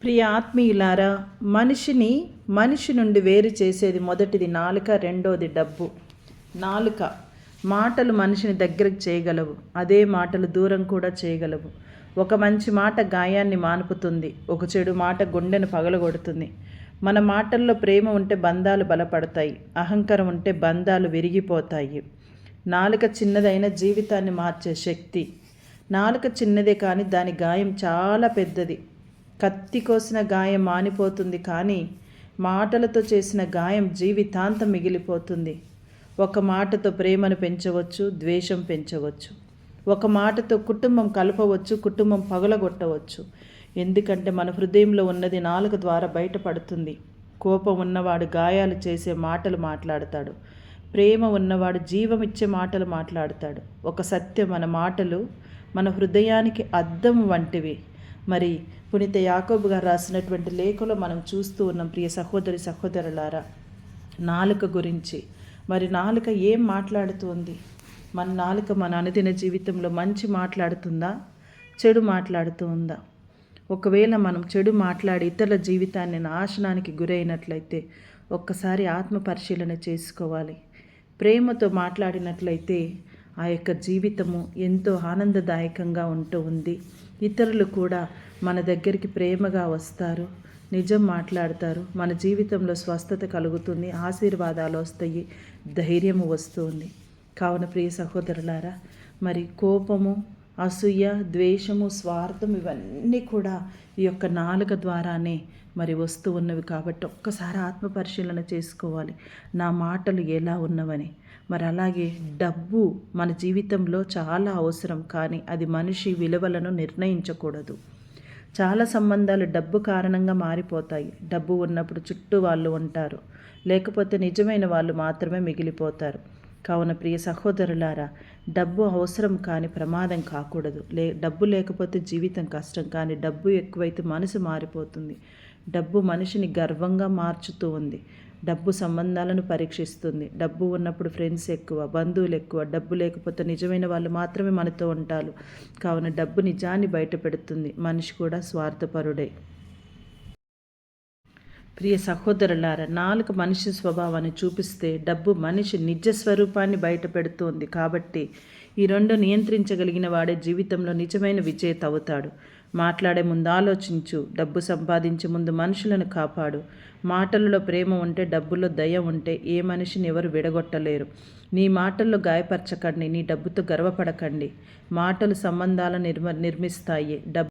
ప్రియ ఆత్మీయులారా, మనిషి నుండి వేరు చేసేది మొదటిది నాలుక, రెండోది డబ్బు. నాలుక మాటలు మనిషిని దగ్గరకు చేయగలవు, అదే మాటలు దూరం కూడా చేయగలవు. ఒక మంచి మాట గాయాన్ని మాన్పుతుంది, ఒక చెడు మాట గుండెను పగలగొడుతుంది. మన మాటల్లో ప్రేమ ఉంటే బంధాలు బలపడతాయి, అహంకారం ఉంటే బంధాలు విరిగిపోతాయి. నాలుక చిన్నదైన జీవితాన్ని మార్చే శక్తి. నాలుక చిన్నదే కానీ దాని గాయం చాలా పెద్దది. కత్తి కోసిన గాయం మానిపోతుంది, కానీ మాటలతో చేసిన గాయం జీవితాంతం మిగిలిపోతుంది. ఒక మాటతో ప్రేమను పెంచవచ్చు, ద్వేషం పెంచవచ్చు. ఒక మాటతో కుటుంబం కలపవచ్చు, కుటుంబం పగలగొట్టవచ్చు. ఎందుకంటే మన హృదయంలో ఉన్నది నాలుక ద్వారా బయటపడుతుంది. కోపం ఉన్నవాడు గాయాలు చేసే మాటలు మాట్లాడతాడు, ప్రేమ ఉన్నవాడు జీవమిచ్చే మాటలు మాట్లాడతాడు. ఒక సత్యం, మన మాటలు మన హృదయానికి అద్దం వంటివి. మరి పునీత యాకోబు గారు రాసినటువంటి లేఖలో మనం చూస్తూ ఉన్నాం. ప్రియ సహోదరి సహోదరులారా, నాలుక గురించి. మరి నాలుక ఏం మాట్లాడుతుంది? మన నాలుక మన అనుదిన జీవితంలో మంచి మాట్లాడుతుందా, చెడు మాట్లాడుతూ ఉందా? ఒకవేళ మనం చెడు మాట్లాడి ఇతరుల జీవితాన్ని నాశనానికి గురైనట్లయితే ఒక్కసారి ఆత్మ పరిశీలన చేసుకోవాలి. ప్రేమతో మాట్లాడినట్లయితే ఆ యొక్క జీవితము ఎంతో ఆనందదాయకంగా ఉంటూ ఉంది. ఇతరులు కూడా మన దగ్గరికి ప్రేమగా వస్తారు, నిజం మాట్లాడతారు. మన జీవితంలో స్వస్థత కలుగుతుంది, ఆశీర్వాదాలు వస్తాయి, ధైర్యము వస్తుంది. కావున ప్రియ సహోదరులారా, మరి కోపము, అసూయ, ద్వేషము, స్వార్థం ఇవన్నీ కూడా ఈ యొక్క నాలుక ద్వారానే మరి వస్తూ ఉన్నవి. కాబట్టి ఒక్కసారి ఆత్మ పరిశీలన చేసుకోవాలి, నా మాటలు ఎలా ఉన్నవని. మరి అలాగే డబ్బు మన జీవితంలో చాలా అవసరం, కానీ అది మనిషి విలువలను నిర్ణయించకూడదు. చాలా సంబంధాలు డబ్బు కారణంగా మారిపోతాయి. డబ్బు ఉన్నప్పుడు చుట్టూ వాళ్ళు ఉంటారు, లేకపోతే నిజమైన వాళ్ళు మాత్రమే మిగిలిపోతారు. కావున ప్రియ సహోదరులారా, డబ్బు అవసరం కానీ ప్రమాదం కాకూడదు. డబ్బు లేకపోతే జీవితం కష్టం, కానీ డబ్బు ఎక్కువైతే మనసు మారిపోతుంది. డబ్బు మనిషిని గర్వంగా మార్చుతూ ఉంది. డబ్బు సంబంధాలను పరీక్షిస్తుంది. డబ్బు ఉన్నప్పుడు ఫ్రెండ్స్ ఎక్కువ, బంధువులు ఎక్కువ. డబ్బు లేకపోతే నిజమైన వాళ్ళు మాత్రమే మనతో ఉంటారు. కావున డబ్బు నిజాన్ని బయట పెడుతుంది. మనిషి కూడా స్వార్థపరుడే. ప్రియ సహోదరులారా, నాలుక మనిషి స్వభావాన్ని చూపిస్తే డబ్బు మనిషి నిజ స్వరూపాన్ని బయట పెడుతోంది. కాబట్టి ఈ రెండు నియంత్రించగలిగిన వాడే జీవితంలో నిజమైన విజేత అవుతాడు. మాట్లాడే ముందు ఆలోచించు, డబ్బు సంపాదించే ముందు మనుషులను కాపాడు. మాటలలో ప్రేమ ఉంటే, డబ్బులో దయ ఉంటే ఏ మనిషిని ఎవరు విడగొట్టలేరు. నీ మాటల్లో గాయపరచకండి, నీ డబ్బుతో గర్వపడకండి. మాటలు సంబంధాలను నిర్మిస్తాయి.